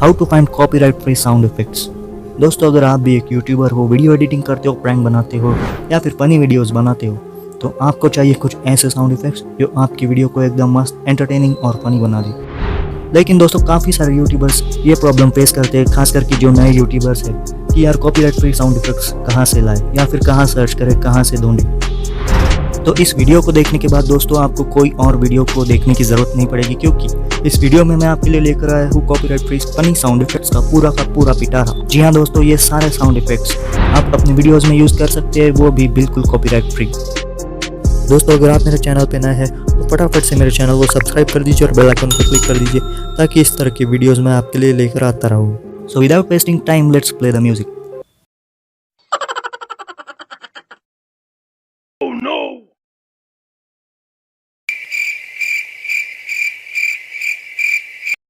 How to find copyright free sound effects. दोस्तों अगर आप भी एक यूट्यूबर हो, वीडियो एडिटिंग करते हो, प्रैंक बनाते हो या फिर फनी वीडियोस बनाते हो, तो आपको चाहिए कुछ ऐसे साउंड इफेक्ट्स जो आपकी वीडियो को एकदम मस्त, एंटरटेनिंग और फनी बना दे। लेकिन दोस्तों काफ़ी सारे यूट्यूबर्स ये प्रॉब्लम फेस करते हैं, खास करके जो नए यूट्यूबर्स हैं, कि यार कॉपीराइट फ्री साउंड इफेक्ट्स कहाँ से लाए या फिर कहाँ सर्च करें, कहाँ से ढूंढें। तो इस वीडियो को देखने के बाद दोस्तों आपको कोई और वीडियो को देखने की ज़रूरत नहीं पड़ेगी, क्योंकि इस वीडियो में मैं आपके लिए लेकर आया हूँ copyright free funny sound effects का पूरा पिटारा। जी हाँ दोस्तों, ये सारे साउंड इफेक्ट्स आप अपने वीडियोज़ में यूज़ कर सकते हैं, वो भी बिल्कुल कॉपीराइट फ्री। दोस्तों अगर आप मेरे चैनल पे नए हैं तो फटाफट से मेरे चैनल को सब्सक्राइब कर दीजिए और बेल आइकन पर क्लिक कर दीजिए, ताकि इस तरह की वीडियोस मैं आपके लिए लेकर आता रहूँ। So without wasting time, let's play the music.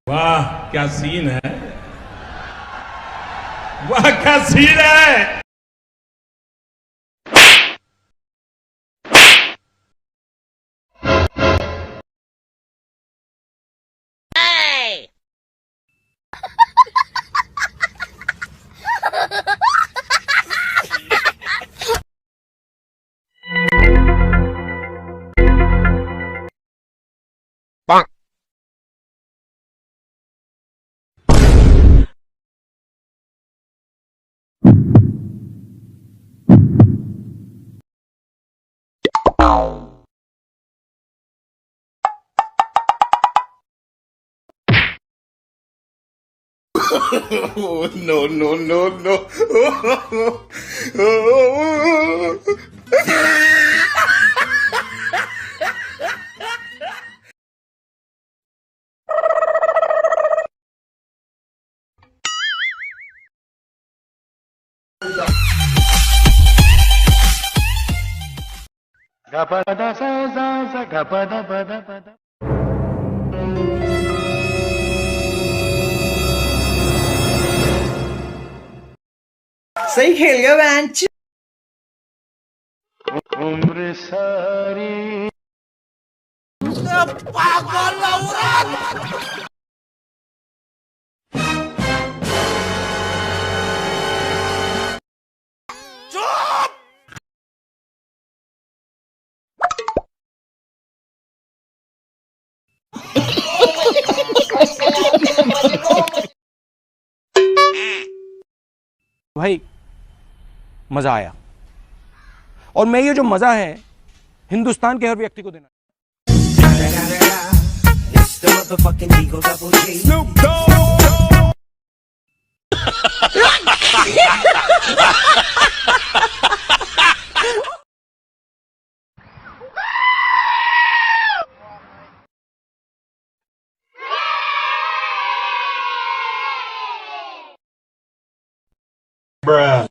वाह क्या सीन है, वाह क्या सीन है। Oh, no, no, no, no. सही खेल गया बेंच। उम्र सारी पागल औरत। भाई मजा आया, और मैं ये जो मजा है हिंदुस्तान के हर व्यक्ति को देना। Bruh.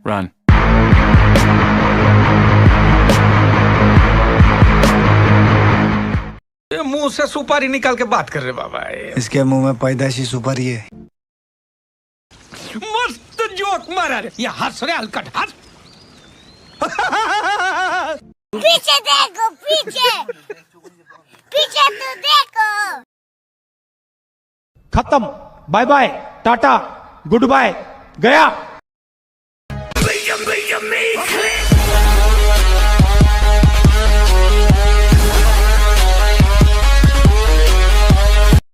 Run. ये मुंह से सुपारी निकाल के बात कर रहे बाबा। इसके मुंह में पैदाशी सुपारी है। मस्त जोक मारा रे, ये हंस रहे हलकट हंस। पीछे देखो, पीछे पीछे तो देखो। खत्म, bye bye, tata, goodbye, गया।